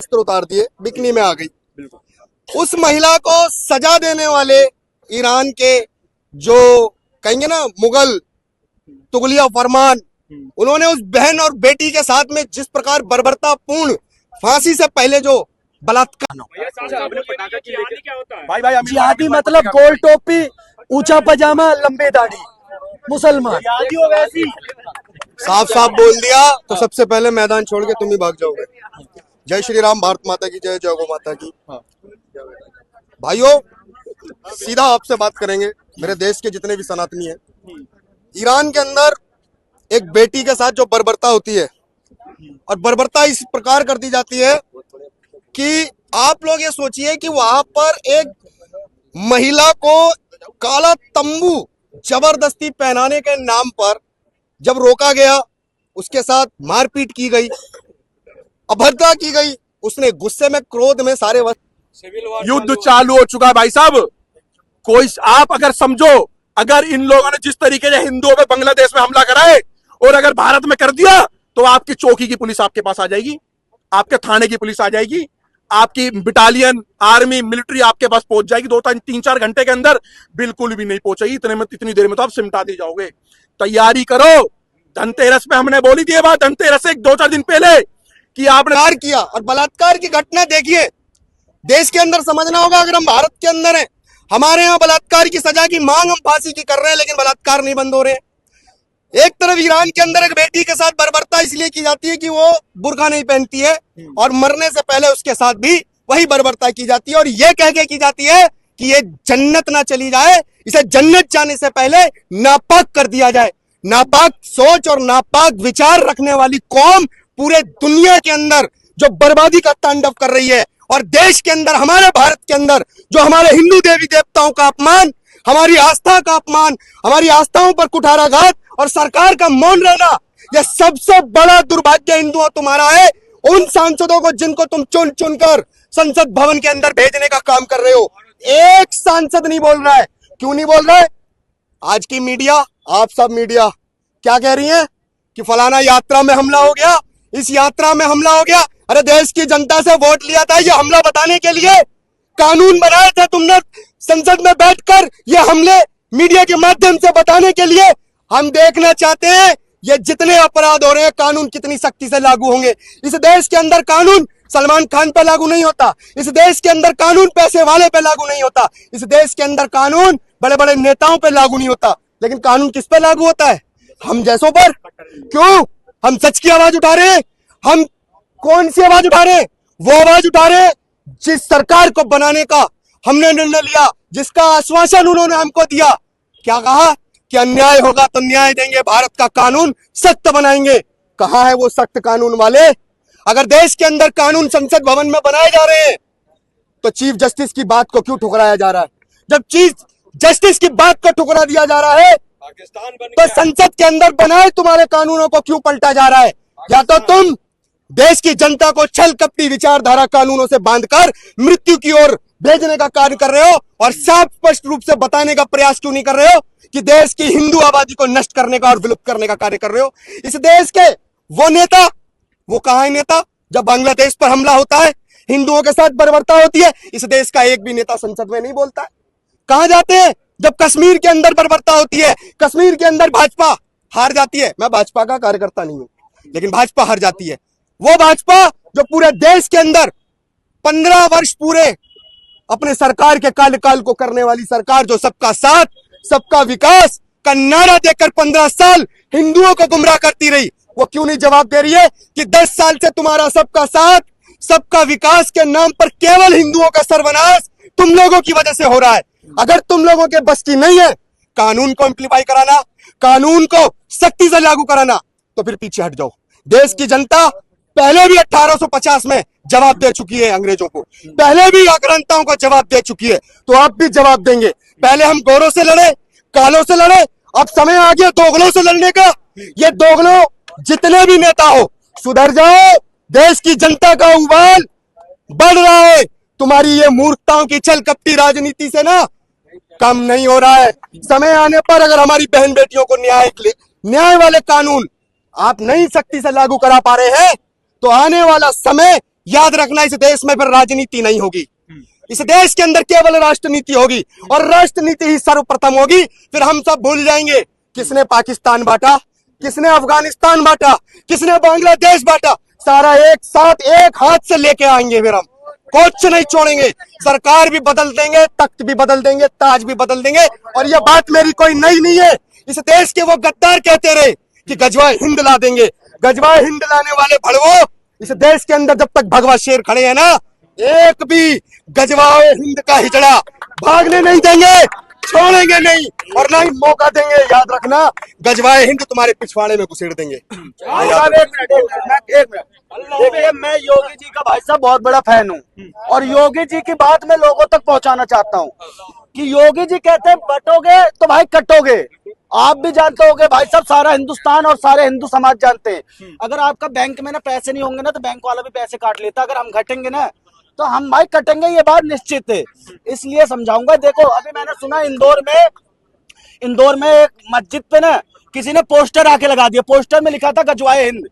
वस्त्र उतार दिए, बिकनी में आ गई। उस महिला को सजा देने वाले ईरान के जो कहेंगे ना मुगल तुगलिया फरमान, उन्होंने उस बहन और बेटी के साथ में जिस प्रकार बर्बरतापूर्ण फांसी से पहले जो बलात्कार, जिहादी मतलब गोल टोपी, ऊंचा पजामा, लंबे दाढ़ी, मुसलमान। साफ साफ बोल दिया तो सबसे पहले मैदान छोड़ के तुम ही भाग जाओगे। जय श्री राम, भारत माता की जय, जय गौ माता की। भाइयों, सीधा आपसे बात करेंगे, मेरे देश के जितने भी सनातनी हैं। ईरान के अंदर एक बेटी के साथ जो बर्बरता होती है, और बर्बरता इस प्रकार कर दी जाती है कि आप लोग ये सोचिए कि वहां पर एक महिला को काला तंबू जबरदस्ती पहनाने के नाम पर जब रोका गया, उसके साथ मारपीट की गई, अभद्रता की गई, उसने गुस्से में, क्रोध में सारे युद्ध चालू हो चुका है भाई साहब। कोई आप अगर समझो, अगर इन लोगों ने जिस तरीके से हिंदुओं पे बांग्लादेश में हमला करा है और अगर भारत में कर दिया, तो आपकी चौकी की पुलिस आपके पास आ जाएगी, आपके थाने की पुलिस आ जाएगी, आपकी बटालियन, आर्मी, मिलिट्री आपके पास पहुंच जाएगी 2-3-4 घंटे के अंदर। बिल्कुल भी नहीं पहुंचेगी, इतनी देर में तो आप सिमटा दी जाओगे। तैयारी करो। धनतेरस पे हमने बोली थी ये बात, धनतेरस से 2-4 दिन पहले, कि आपने किया। और बलात्कार की घटना देखिए, देश के अंदर समझना होगा, अगर हम भारत के अंदर हैं, हमारे यहाँ बलात्कार की सजा की मांग हम फांसी की कर रहे हैं, लेकिन बलात्कार नहीं बंद हो रहे हैं। एक तरफ ईरान के अंदर एक बेटी के साथ बर्बरता इसलिए की जाती है कि वो बुर्का नहीं पहनती है, और मरने से पहले उसके साथ भी वही बर्बरता की जाती है, और ये कह के की जाती है कि ये जन्नत ना चली जाए, इसे जन्नत जाने से पहले नापाक कर दिया जाए। नापाक सोच और नापाक विचार रखने वाली कौम पूरे दुनिया के अंदर जो बर्बादी का तांडव कर रही है, और देश के अंदर, हमारे भारत के अंदर जो हमारे हिंदू देवी देवताओं का अपमान, हमारी आस्था का अपमान, हमारी आस्थाओं पर कुठाराघात और सरकार का मौन रहना, यह सबसे बड़ा दुर्भाग्य हिंदुओं तुम्हारा है। उन सांसदों को जिनको तुम चुन चुनकर संसद भवन के अंदर भेजने का काम कर रहे हो, एक सांसद नहीं बोल रहा है। क्यों नहीं बोल रहा है? आज की मीडिया, आप सब मीडिया क्या कह रही है कि फलाना यात्रा में हमला हो गया, इस यात्रा में हमला हो गया। अरे देश की जनता से वोट लिया था ये हमला बताने के लिए, कानून बनाए थे तुमने संसद में बैठकर, ये हमले मीडिया के माध्यम से बताने के लिए। हम देखना चाहते हैं ये जितने अपराध हो रहे हैं, कानून कितनी सख्ती से लागू होंगे। इस देश के अंदर कानून सलमान खान पे लागू नहीं होता, इस देश के अंदर कानून पैसे वाले पे लागू नहीं होता, इस देश के अंदर कानून बड़े बड़े नेताओं पे लागू नहीं होता, लेकिन कानून किस पे लागू होता है? हम जैसों पर। क्यों? हम सच की आवाज उठा रहे हैं। हम कौन सी आवाज उठा रहे हैं? वो आवाज उठा रहे हैं जिस सरकार को बनाने का हमने निर्णय लिया, जिसका आश्वासन उन्होंने हमको दिया। क्या कहा कि अन्याय होगा तो न्याय देंगे, भारत का कानून सख्त बनाएंगे। कहां है वो सख्त कानून वाले? अगर देश के अंदर कानून संसद भवन में बनाए जा रहे हैं, तो चीफ जस्टिस की बात को क्यों ठुकराया जा रहा है? जब चीफ जस्टिस की बात को ठुकरा दिया जा रहा है, तो संसद के अंदर बनाए तुम्हारे कानूनों को क्यों पलटा जा रहा है? या तो तुम देश की जनता को छल कपटी विचारधारा कानूनों से बांधकर मृत्यु की ओर भेजने का कार्य कर रहे हो, और साफ स्पष्ट रूप से बताने का प्रयास क्यों नहीं कर रहे हो कि देश की हिंदू आबादी को नष्ट करने का और विलुप्त करने का कार्य कर रहे हो? इस देश के वो नेता, वो कहां है नेता? जब बांग्लादेश पर हमला होता है, हिंदुओं के साथ बर्बरता होती है, इस देश का एक भी नेता संसद में नहीं बोलता है। कहां जाते हैं जब कश्मीर के अंदर बर्बरता होती है? कश्मीर के अंदर भाजपा हार जाती है। मैं भाजपा का कार्यकर्ता नहीं हूं, लेकिन भाजपा हार जाती है। वो भाजपा जो पूरे देश के अंदर 15 वर्ष पूरे अपने सरकार के कार्यकाल को करने वाली सरकार, जो सबका साथ सबका विकास का नारा देकर 15 साल हिंदुओं को गुमराह करती रही, वो क्यों नहीं जवाब दे रही है कि 10 साल से तुम्हारा सबका साथ सबका विकास के नाम पर केवल हिंदुओं का सर्वनाश तुम लोगों की वजह से हो रहा है। अगर तुम लोगों के बस की नहीं है कानून को इम्प्लीफाई कराना, कानून को सख्ती से लागू कराना, तो फिर पीछे हट जाओ। देश की जनता पहले भी 1850 में जवाब दे चुकी है अंग्रेजों को, पहले भी आक्रांताओं को जवाब दे चुकी है, तो आप भी जवाब देंगे। पहले हम गोरों से लड़े, कालों से लड़े, अब समय आ गया दोगलों से लड़ने का। ये दोगलों जितने भी नेता हो, सुधर जाओ। देश की जनता का उबाल बढ़ रहा है, तुम्हारी ये मूर्खताओं की छल कपटी राजनीति से ना कम नहीं हो रहा है। समय आने पर अगर हमारी बहन बेटियों को न्याय वाले कानून आप नहीं सख्ती से लागू करा पा रहे हैं, तो आने वाला समय याद रखना इस देश में फिर राजनीति नहीं होगी, इस देश के अंदर केवल राष्ट्रनीति होगी और राष्ट्रनीति ही सर्वप्रथम होगी। फिर हम सब भूल जाएंगे किसने पाकिस्तान बांटा, किसने अफगानिस्तान बांटा, किसने बांग्लादेश बांटा, सारा एक साथ एक हाथ से लेके आएंगे। फिर हम कुछ नहीं छोड़ेंगे, सरकार भी बदल देंगे, तख्त भी बदल देंगे, ताज भी बदल देंगे। और ये बात मेरी कोई नई नहीं है, इस देश के वो गद्दार कहते रहे कि गजवा हिंद ला देंगे। गजवा हिंद लाने वाले भड़वो, इस देश के अंदर जब तक भगवा शेर खड़े हैं ना, एक भी गजवाए हिंद का हिजड़ा भागने नहीं देंगे, छोड़ेंगे नहीं और ना ही मौका देंगे। याद रखना, गजवाए हिंद तुम्हारे पिछवाड़े में घुसेड़ देंगे। एक मिनट देखिए, मैं योगी जी का भाई साहब बहुत बड़ा फैन हूँ और योगी जी की बात मैं लोगों तक पहुंचाना चाहता हूँ कि योगी जी कहते हैं बटोगे तो भाई कटोगे। आप भी जानते होंगे भाई साहब, सारा हिंदुस्तान और सारे हिंदू समाज जानते हैं, अगर आपका बैंक में ना पैसे नहीं होंगे ना तो बैंक वाला भी पैसे काट लेता। अगर हम घटेंगे ना तो हम भाई कटेंगे, ये बात निश्चित है। इसलिए समझाऊंगा। देखो अभी मैंने सुना इंदौर में एक मस्जिद पे ना किसी ने पोस्टर आके लगा दिया, पोस्टर में लिखा था गजवाए हिंद।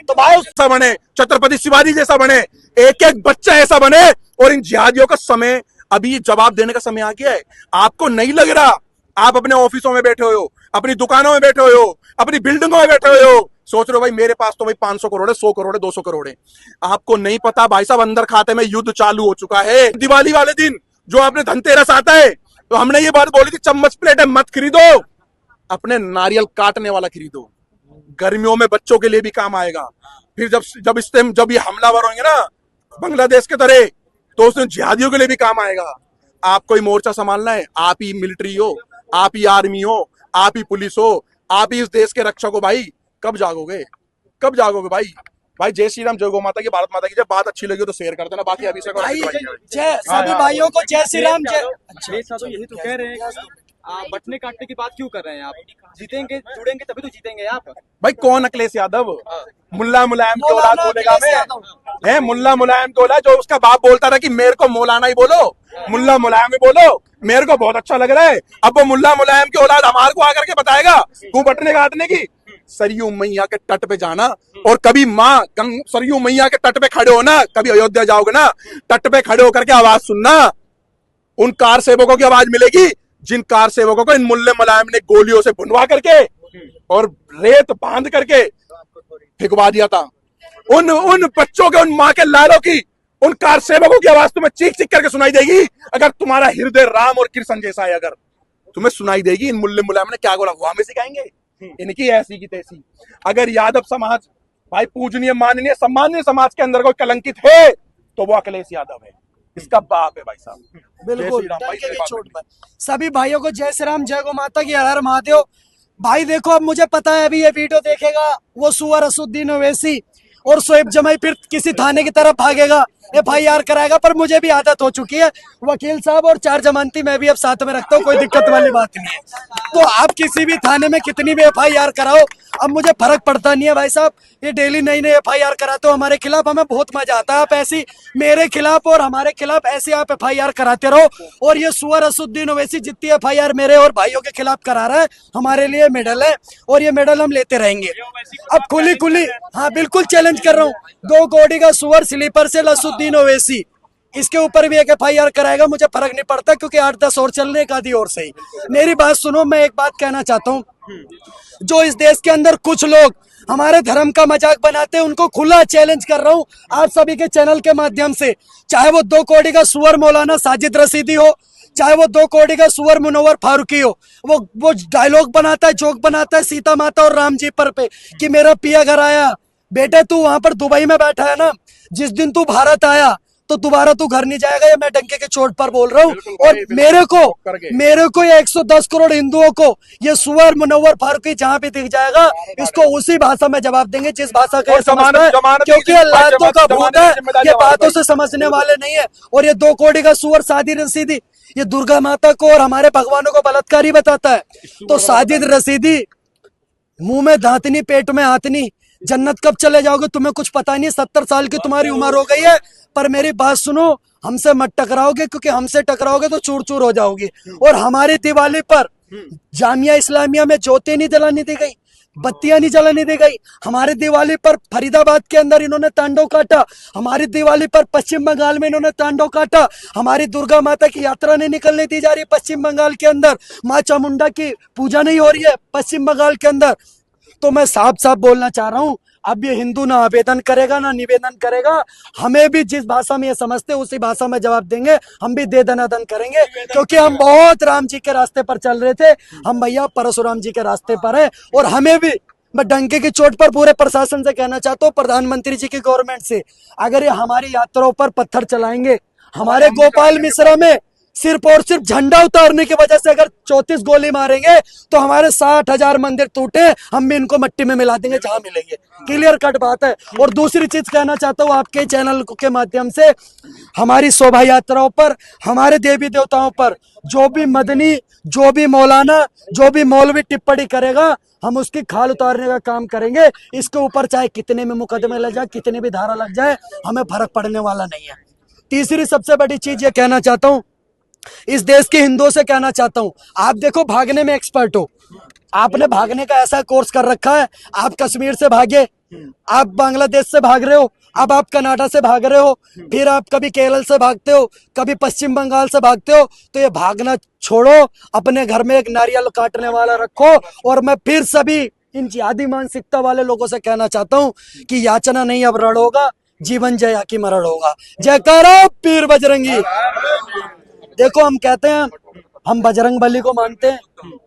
तो भाई ऐसा बने, छत्रपति शिवाजी जैसा बने, एक एक बच्चा ऐसा बने। और इन जिहादियों का समय, अभी जवाब देने का समय आ गया है। आपको नहीं लग रहा, आप अपने ऑफिसों में बैठे हो, अपनी दुकानों में बैठे हो, अपनी बिल्डिंगों में बैठे हो, सोच रहे हो भाई मेरे पास तो भाई 500 करोड़ है, 100 करोड़ है, 200 करोड़ है। आपको नहीं पता भाई साहब, अंदर खाते में युद्ध चालू हो चुका है। दिवाली वाले दिन जो आपने धनतेरस आता है तो हमने ये बात बोली थी, चम्मच प्लेट मत खरीदो, अपने नारियल काटने वाला खरीदो। गर्मियों में बच्चों के लिए भी काम आएगा। फिर जब ये हमलावर होंगे ना बांग्लादेश के तरह, तो उसमें जिहादियों के लिए भी काम आएगा। आपको ही मोर्चा संभालना है, आप ही मिलिट्री हो, आप ही आर्मी हो, आप ही पुलिस हो, आप ही इस देश के रक्षक हो। भाई कब जागोगे, कब जागोगे भाई? भाई जय श्री राम, जय गौ माता की, भारत माता की। जब बात अच्छी लगी तो शेयर कर देना, बाकी अभी से जय सभी भाइयों को जय श्री राम। जय तो यही तो कह रहे हैं, बटने काटने की बात क्यों कर रहे हैं आप? जीतेंगे, जुड़ेंगे तभी तो जीतेंगे आप। भाई कौन अखिलेश यादव? मुल्ला मुलायम की औलाद बोलेगा मैं? है मुल्ला मुलायम की औलाद, जो उसका बाप बोलता था कि मेरे को मौलाना ही बोलो, मुल्ला मुलायम ही बोलो, मेरे को बहुत अच्छा लग रहा है। अब वो मुल्ला मुलायम की औलाद हमारे को आकर के बताएगा तू बटने काटने की। सरयू मैया के तट पे जाना और कभी माँ सरयू मैया के तट पे खड़े हो ना, कभी अयोध्या जाओगे ना, तट पे खड़े होकर के आवाज सुनना। उन कार सेवकों की आवाज मिलेगी जिन कार सेवकों को इन मुल्ले मुलायम ने गोलियों से भुनवा करके और रेत बांध करके फिकवा दिया था। उन बच्चों के, उन माँ के लालों की, उन कार सेवकों की आवाज तुम्हें चीख चीख करके सुनाई देगी। अगर तुम्हारा हृदय राम और कृष्ण जैसा है, अगर तुम्हें सुनाई देगी इन मुल्ले मुलायम ने क्या बोला, वो हमें सिखाएंगे इनकी ऐसी की तैसी। अगर यादव समाज भाई पूजनीय, माननीय, सम्मानीय समाज के अंदर कोई कलंकित है तो वो अखिलेश यादव है, इसका बाप है भाई साहब। बिल्कुल चोट पर सभी भाइयों को जय श्री राम, जय गौ माता की, हर हर महादेव। भाई देखो, अब मुझे पता है अभी ये वीडियो देखेगा वो सुअर असुद्दीन ओवैसी और शोएब जमाई फिर किसी थाने की तरफ भागेगा, FIR कराएगा। पर मुझे भी आदत हो चुकी है, वकील साहब और 4 जमानती मैं भी अब साथ में रखता हूँ, कोई दिक्कत वाली बात नहीं है। तो आप किसी भी थाने में कितनी भी FIR कराओ, अब मुझे फर्क पड़ता नहीं है भाई साहब। ये डेली नई नई FIR कराते हो हमारे खिलाफ, हमें बहुत मजा आता है। आप ऐसी मेरे खिलाफ और हमारे खिलाफ ऐसे आप FIR कराते रहो। और ये सुअर असुद्दीन ओवैसी जितनी FIR मेरे और भाइयों के खिलाफ करा रहा है, हमारे लिए मेडल है और ये मेडल हम लेते रहेंगे। अब खुली हाँ बिल्कुल चैलेंज कर रहा हूँ, 2 कौड़ी का सुअर स्लीपर से असुद्दीन ओवैसी, इसके ऊपर भी एक FIR कराएगा, मुझे फर्क नहीं पड़ता, क्योंकि 8-10 और चलने का आदि और सही। मेरी बात सुनो, मैं एक बात कहना चाहता हूँ, जो इस देश के अंदर कुछ लोग हमारे धर्म का मजाक बनाते हैं, उनको खुला चैलेंज कर रहा हूँ आप सभी के चैनल के माध्यम से। चाहे वो 2 कौड़ी का सुअर मौलाना साजिद रशीदी हो, चाहे वो 2 कौड़ी का सुअर मुनव्वर फारूकी हो, वो डायलॉग बनाता है, जोक बनाता है सीता माता और राम जी पर पे कि मेरा पिया घर आया। बेटे तू वहां पर दुबई में बैठा है ना, जिस दिन तू भारत आया तो दोबारा तू घर नहीं जाएगा, ये मैं डंके के चोट पर बोल रहा हूँ। और मेरे को ये 110 करोड़ हिंदुओं को ये सुअर मुनव्वर फारूकी जहाँ भी दिख जाएगा, इसको उसी भाषा में जवाब देंगे जिस भाषा का समझता है, क्योंकि ये लातों का भूत है, ये बातों से समझने वाले नहीं है। और ये 2 कौड़ी का सुअर साजिद रशीदी, ये दुर्गा माता को और हमारे भगवानों को बलात्कारी बताता है। तो साजिद रशीदी, मुंह में दांतनी पेट में हाथनी, जन्नत कब चले जाओगे तुम्हें कुछ पता नहीं। 70 साल की तुम्हारी उम्र हो गई है, पर मेरी बात सुनो, हमसे मत टकराओगे, क्योंकि हमसे टकराओगे तो चूर चूर हो जाओगे। और हमारी दिवाली पर जामिया इस्लामिया में ज्योति नहीं जलानी दी गई, बत्तियां नहीं जलाने दी गई। हमारी दिवाली पर फरीदाबाद के अंदर इन्होंने तांडव काटा, हमारी दिवाली पर पश्चिम बंगाल में इन्होंने तांडव काटा, हमारी दुर्गा माता की यात्रा नहीं निकलने दी जा रही पश्चिम बंगाल के अंदर, माँ चामुंडा की पूजा नहीं हो रही है पश्चिम बंगाल के अंदर। तो मैं साफ साफ बोलना चाह रहा हूं, अब ये हिंदू ना आवेदन करेगा ना निवेदन करेगा, हमें भी जिस भाषा में ये समझते उसी भाषा में जवाब देंगे, हम भी दे दनादन करेंगे, क्योंकि हम बहुत राम जी के रास्ते पर चल रहे थे, हम भैया परशुराम जी के रास्ते पर है। और हमें भी, मैं डंके की चोट पर पूरे प्रशासन से कहना चाहता हूँ, प्रधानमंत्री जी की गवर्नमेंट से, अगर ये हमारी यात्राओं पर पत्थर चलाएंगे, हमारे गोपाल मिश्रा में सिर्फ और सिर्फ झंडा उतारने की वजह से अगर 34 गोली मारेंगे तो हमारे 60,000 मंदिर टूटे, हम भी इनको मट्टी में मिला देंगे जहां मिलेंगे। क्लियर कट बात है। और दूसरी चीज कहना चाहता हूँ आपके चैनल के माध्यम से, हमारी शोभा यात्राओं पर, हमारे देवी देवताओं पर जो भी मदनी, जो भी मौलाना, जो भी मौलवी टिप्पणी करेगा, हम उसकी खाल उतारने का काम करेंगे। इसके ऊपर चाहे कितने में मुकदमे लग जाए, कितने भी धारा लग जाए, हमें फर्क पड़ने वाला नहीं है। तीसरी सबसे बड़ी चीज ये कहना चाहता हूँ, इस देश के हिंदुओं से कहना चाहता हूं, आप देखो भागने में एक्सपर्ट हो, आपने भागने का ऐसा कोर्स कर रखा है, आप कश्मीर से भागे, आप बांग्लादेश से भाग रहे हो, अब आप कनाडा से भाग रहे हो, फिर आप कभी केरल से भागते हो, कभी पश्चिम बंगाल से भागते हो। तो ये भागना छोड़ो, अपने घर में एक नारियल काटने वाला रखो। और मैं फिर सभी इन जिहादी मानसिकता वाले लोगों से कहना चाहता हूं कि याचना नहीं अब रण होगा, जीवन जया की मरण होगा। जयकारा पीर बजरंगी। देखो हम कहते हैं हम बजरंग बली को मानते हैं,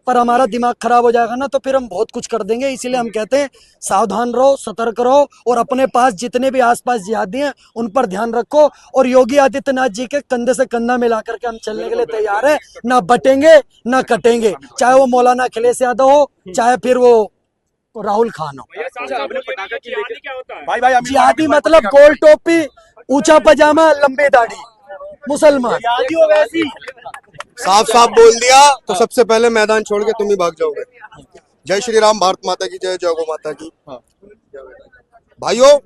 पर हमारा दिमाग खराब हो जाएगा ना तो फिर हम बहुत कुछ कर देंगे। इसीलिए हम कहते हैं सावधान रहो, सतर्क रहो, और अपने पास जितने भी आसपास जिहादी हैं उन पर ध्यान रखो। और योगी आदित्यनाथ जी के कंधे से कंधा मिला करके हम चलने के लिए तैयार हैं, ना बटेंगे ना कटेंगे, चाहे वो मौलाना अखिलेश यादव हो, चाहे फिर वो राहुल खान हो। भाई जिहादी मतलब गोल टोपी, ऊंचा पजामा, लंबी दाढ़ी, मुसलमान। साफ साफ बोल दिया तो सबसे पहले मैदान छोड़ के तुम ही भाग जाओगे। जय श्री राम, भारत माता की जय, जय गौ माता की। भाइयों,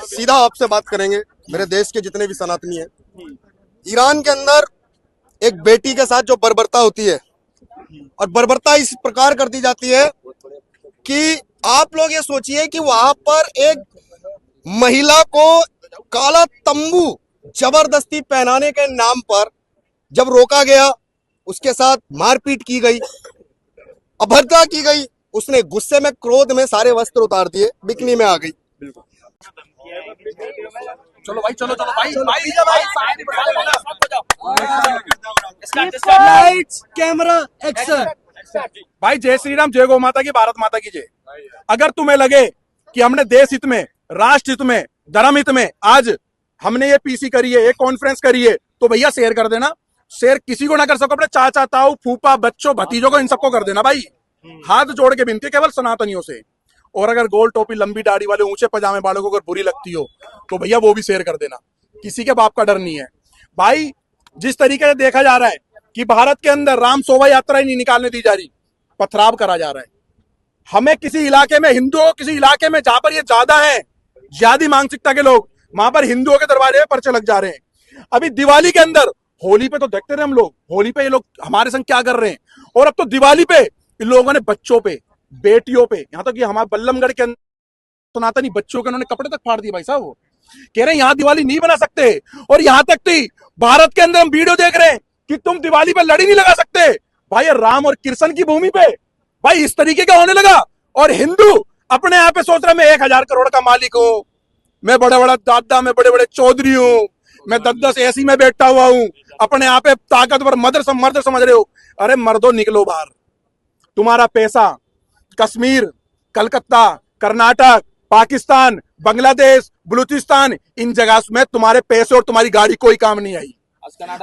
सीधा आपसे बात करेंगे, मेरे देश के जितने भी सनातनी हैं, ईरान के अंदर एक बेटी के साथ जो बर्बरता होती है, और बर्बरता इस प्रकार कर दी जाती है कि आप लोग ये सोचिए कि वहां पर एक महिला को काला तंबू जबरदस्ती पहनाने के नाम पर जब रोका गया, उसके साथ मारपीट की गई, अभद्रता की गई, उसने गुस्से में, क्रोध में सारे वस्त्र उतार दिए, बिकनी में आ गई। चलो भाई, चलो भाई, लाइट्स कैमरा एक्शन। भाई जय श्री राम, जय गौ माता की, भारत माता की जय। अगर तुम्हें लगे कि हमने देश हित में, राष्ट्र हित में, धर्म हित में आज हमने ये पीसी करी है, ये कॉन्फ्रेंस करी है, तो भैया शेयर कर देना। शेयर किसी को ना कर सको, अपने चाचा, ताऊ, फूफा, बच्चों, भतीजों को, इन सबको कर देना भाई। हाथ जोड़ के विनती केवल सनातनियों से। और अगर गोल टोपी, लंबी दाढ़ी वाले, ऊंचे पजामे वालों को अगर बुरी लगती हो तो भैया वो भी शेयर कर देना। किसी के बाप का डर नहीं है भाई। जिस तरीके से देखा जा रहा है कि भारत के अंदर राम शोभा यात्रा ही नहीं निकालने दी जा रही, पथराव करा जा रहा है। हमें किसी इलाके में, हिंदुओं किसी इलाके में जहां पर ये ज्यादा है जिहादी मानसिकता के लोग, वहां पर हिंदुओं के दरबारे में पर्चे लग जा रहे हैं। अभी दिवाली के अंदर, होली पे तो देखते रहे हम लोग, होली पे ये लोग हमारे संग क्या कर रहे हैं, और अब तो दिवाली पे इन लोगों ने बच्चों पे, बेटियों पे, यहां तक कि हमारे बल्लमगढ़ के अंदर सनातनी बच्चों के उन्होंने कपड़े तक फाड़ दिए भाई साहब। वो कह रहे हैं यहां दिवाली नहीं बना सकते, और यहां तक थी भारत के अंदर हम वीडियो देख रहे हैं कि तुम दिवाली पे लड़ी नहीं लगा सकते। भाई राम और कृष्ण की भूमि पे भाई इस तरीके का होने लगा। और हिंदू अपने आप पे सोच रहा है मैं 1,000 करोड़ का मालिक हूं, मैं बड़ा बड़ा दादा, मैं बड़े बड़े चौधरी हूं, मैं 10-10 एसी में बैठा हुआ हूं, अपने आप पे ताकतवर मर्द समझ रहे हो। अरे मर्दों निकलो बाहर, तुम्हारा पैसा कश्मीर, कलकत्ता, कर्नाटक, पाकिस्तान, बांग्लादेश, बलूचिस्तान, इन जगह में तुम्हारे पैसे और तुम्हारी गाड़ी कोई काम नहीं आई।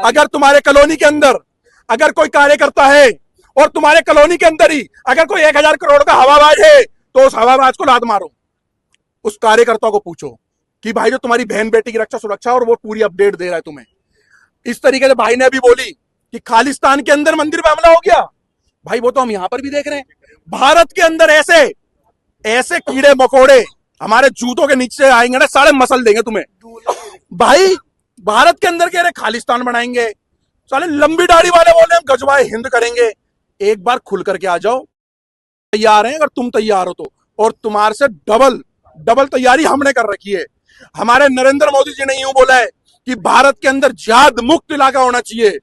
अगर तुम्हारे कॉलोनी के अंदर अगर कोई कार्यकर्ता है और तुम्हारे कॉलोनी के अंदर ही अगर कोई 1,000 करोड़ का हवाबाज है, तो उस हवाबाज को लात मारो। उस कार्यकर्ता को पूछो कि भाई जो तुम्हारी बहन बेटी की रक्षा सुरक्षा, और वो पूरी अपडेट दे रहा है तुम्हें। इस तरीके से भाई ने अभी बोली कि खालिस्तान के अंदर मंदिर पे हमला हो गया, भाई वो तो हम यहां पर भी देख रहे हैं। भारत के अंदर ऐसे ऐसे कीड़े मकोड़े हमारे जूतों के नीचे आएंगे ना, सारे मसल देंगे तुम्हें भाई। भारत के अंदर कह रहे खालिस्तान बनाएंगे, साले लंबी दाढ़ी वाले बोले हम गजवाए हिंद करेंगे। एक बार खुल करके आ जाओ, तैयार हैं अगर तुम तैयार हो तो, और तुम्हारे से डबल तैयारी हमने कर रखी है। हमारे नरेंद्र मोदी जी ने यूं बोला है कि भारत के अंदर जिहाद मुक्त इलाका होना चाहिए,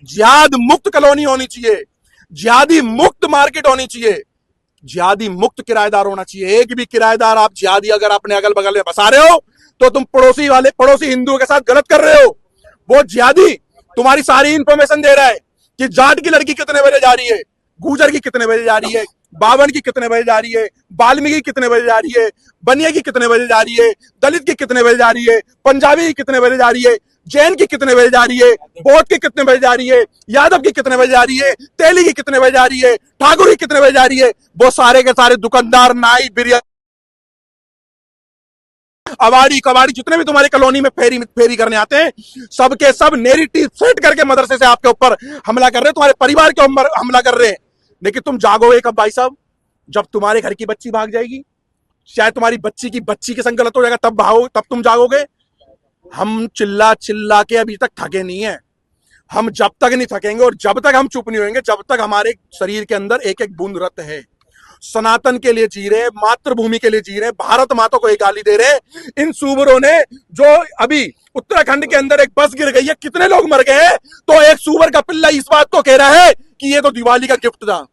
जिहाद मुक्त कॉलोनी होनी चाहिए, जिहादी मुक्त मार्केट होनी चाहिए, जिहादी मुक्त किराएदार होना चाहिए। एक भी किराएदार आप जिहादी अगर अपने अगल बगल में बसा रहे हो तो तुम पड़ोसी हिंदुओं के साथ गलत कर रहे हो। वो जिहादी तुम्हारी सारी इंफॉर्मेशन दे रहा है कि जाट की लड़की कितने बजे जा रही है, गुजर की कितने बजे जा रही है, बावन की कितने बजे जा रही है, वाल्मीकि की कितने बजे जा रही है, बनिया की कितने बजे जा रही है, दलित की कितने बजे जा रही है, पंजाबी की कितने बजे जा रही है, जैन की कितने बजे जा रही है, बौद्ध की कितने बजे जा रही है, यादव की कितने बजे जा रही है, तेली की कितने बजे जा रही है, ठाकुर की कितने बजे जा रही है। वो सारे के सारे दुकानदार, नाई, बिरिया, अवाड़ी कवाड़ी जितने भी तुम्हारी कॉलोनी में फेरी करने आते हैं, सबके सब नेरेटिव सेट करके मदरसे से आपके ऊपर हमला कर रहे हैं, तुम्हारे परिवार के ऊपर हमला कर रहे हैं। लेकिन तुम जागोगे कब भाई साहब? जब तुम्हारे घर की बच्ची भाग जाएगी, शायद तुम्हारी बच्ची के संग गलत हो जाएगा, तब तुम जागोगे। हम चिल्ला चिल्ला के अभी तक थके नहीं है। हम जब तक नहीं थकेंगे और जब तक हम चुप नहीं होंगे, जब तक हमारे शरीर के अंदर एक एक बूंद रक्त है। सनातन के लिए जी रहे, मातृभूमि के लिए जी रहे, भारत माता को एक गाली दे रहे। इन सूबरों ने जो अभी उत्तराखंड के अंदर एक बस गिर गई है, कितने लोग मर गए हैं, तो एक सूबर का पिल्ला इस बात को कह रहा है कि ये तो दिवाली का गिफ्ट था।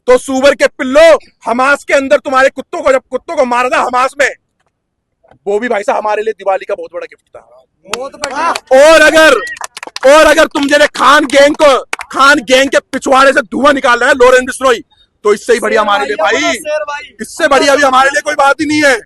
तो सूबर के पिल्लो, हमास के अंदर तुम्हारे कुत्तों को, जब कुत्तों को मारा था हमास में, वो भी भाई साहब हमारे लिए दिवाली का बहुत बड़ा गिफ्ट था। बहुत बढ़िया। और अगर तुम जैसे खान गैंग के पिछवाड़े से धुआं निकाल रहे हैं लोरेंस बिश्नोई, तो इससे ही बढ़िया हमारे लिए भाई, इससे बढ़िया भी हमारे लिए कोई बात ही नहीं है।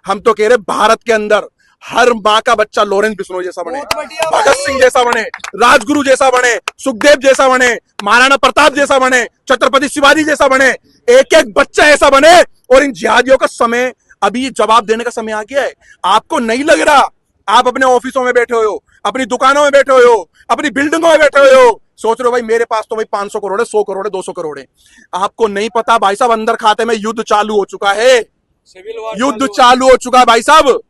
हम तो कह रहे भारत के अंदर हर माँ का बच्चा लोरेंस बिश्नोई जैसा बने, भगत सिंह जैसा बने, राजगुरु जैसा बने, सुखदेव जैसा बने, महाराणा प्रताप जैसा बने, छत्रपति शिवाजी जैसा बने, एक एक बच्चा ऐसा बने। और इन जिहादियों का समय, अभी जवाब देने का समय आ गया है। आपको नहीं लग रहा? आप अपने ऑफिसों में बैठे हो, अपनी दुकानों में बैठे हो, अपनी बिल्डिंगों में बैठे हो, सोच रहे हो भाई मेरे पास तो भाई 500 करोड़ है, 100 करोड़ है, 200 करोड़ है। आपको नहीं पता भाई साहब, अंदर खाते में युद्ध चालू हो चुका है, युद्ध चालू हो चुका है भाई साहब।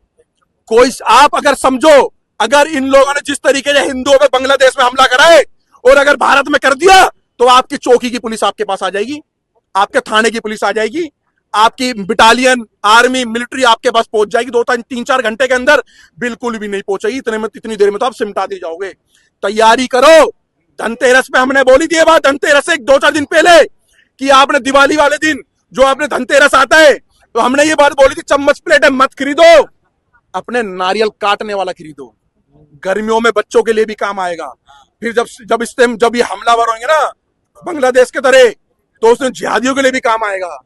कोई आप अगर समझो, अगर इन लोगों ने जिस तरीके से हिंदुओं पे बांग्लादेश में हमला करा है और अगर भारत में कर दिया, तो आपकी चौकी की पुलिस आपके पास आ जाएगी, आपके थाने की पुलिस आ जाएगी, आपकी बटालियन, आर्मी, मिलिट्री आपके पास पहुंच जाएगी 2-3-4 घंटे के अंदर। बिल्कुल भी नहीं पहुंचेगी, इतनी देर में तो आप सिमटा दी जाओगे। तैयारी करो। धनतेरस पे हमने बोली थी ये बात, धनतेरस से 2-4 दिन पहले, कि आपने दिवाली वाले दिन जो आपने धनतेरस आता है, तो हमने ये बात बोली थी चम्मच प्लेट मत खरीदो, अपने नारियल काटने वाला खरीदो। गर्मियों में बच्चों के लिए भी काम आएगा। फिर जब ये हमलावर होंगे ना बांग्लादेश के तरह, तो उसमें जिहादियों के लिए भी काम आएगा।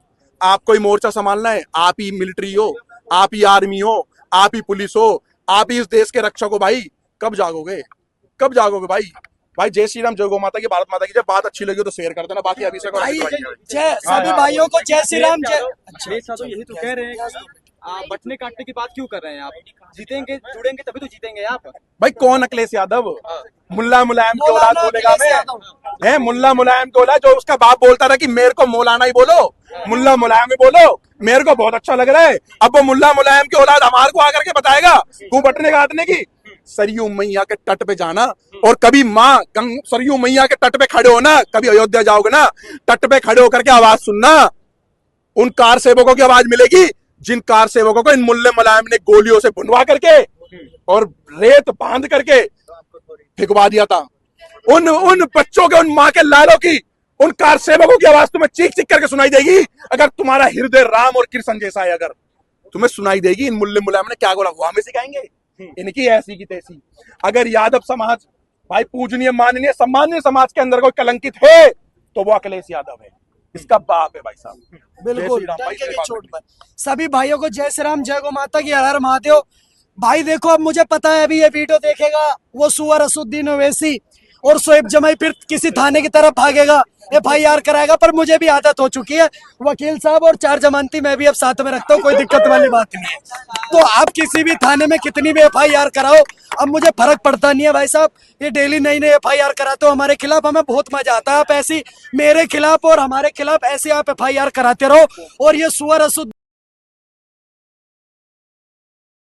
आपको ही मोर्चा संभालना है, आप ही मिलिट्री हो, आप ही आर्मी हो, आप ही पुलिस हो, आप ही इस देश के रक्षक हो। भाई कब जागोगे, कब जागोगे भाई? भाई जय श्री राम, जय गौ माता की, भारत माता की जय। बात अच्छी लगी तो शेयर कर देना, बाकी अभी से जय सभी भाइयों को जय श्री राम। जय। अच्छा तो यही तो कह रहे हैं, बटने काटने की बात क्यों कर रहे हैं आप? जीतेंगे, जुड़ेंगे तभी तो जीतेंगे आप। भाई कौन अखिलेश यादव? मुल्ला मुलायम की औलाद बोलेगा मैं? है मुल्ला मुलायम की औलाद, जो उसका बाप बोलता था कि मेरे को मौलाना ही बोलो, मुल्ला मुलायम ही बोलो, मेरे को बहुत अच्छा लग रहा है। अब वो मुल्ला मुलायम की औलाद हमारे को आकर के बताएगा तू बटने काटने की। सरयू मैया के तट पे जाना, और कभी माँ सरयू मैया के तट पे खड़े हो ना, कभी अयोध्या जाओगे ना, तट पे खड़े होकर के आवाज सुनना। उन कार सेवकों की आवाज मिलेगी जिन कार सेवकों को इन मुल्ले मुलायम ने गोलियों से भुनवा करके और रेत बांध करके फिकवा दिया था। उन बच्चों के, उन माँ के लालों की, उन कार सेवकों की आवाज तुम्हें चीख चीख करके सुनाई देगी। अगर तुम्हारा हृदय राम और कृष्ण जैसा है, अगर तुम्हें सुनाई देगी इन मुल्ले मुलायम ने क्या बोला, वो हमें सिखाएंगे इनकी ऐसी की तैसी। अगर यादव समाज भाई पूजनीय, माननीय, सम्मानीय समाज के अंदर कोई कलंकित है तो वो अखिलेश यादव है, इसका बाप है भाई साहब। बिल्कुल चोट पर सभी भाइयों को जय श्री राम, जय गौ माता की, हर हर महादेव। भाई देखो, अब मुझे पता है अभी ये वीडियो देखेगा वो सुअर असुद्दीन ओवैसी और शोएब जमाई फिर किसी थाने की तरफ भागेगा, FIR कराएगा। पर मुझे भी आदत हो चुकी है, वकील साहब और 4 जमानती मैं भी अब साथ में रखता हूँ, कोई दिक्कत वाली बात नहीं है। तो आप किसी भी थाने में कितनी भी FIR कराओ, अब मुझे फर्क पड़ता नहीं है भाई साहब। ये डेली नई नई FIR कराते हो हमारे खिलाफ, हमें बहुत मजा आता है। आप ऐसी मेरे खिलाफ और हमारे खिलाफ ऐसे आप FIR कराते रहो। और ये सुअर असुद्दीन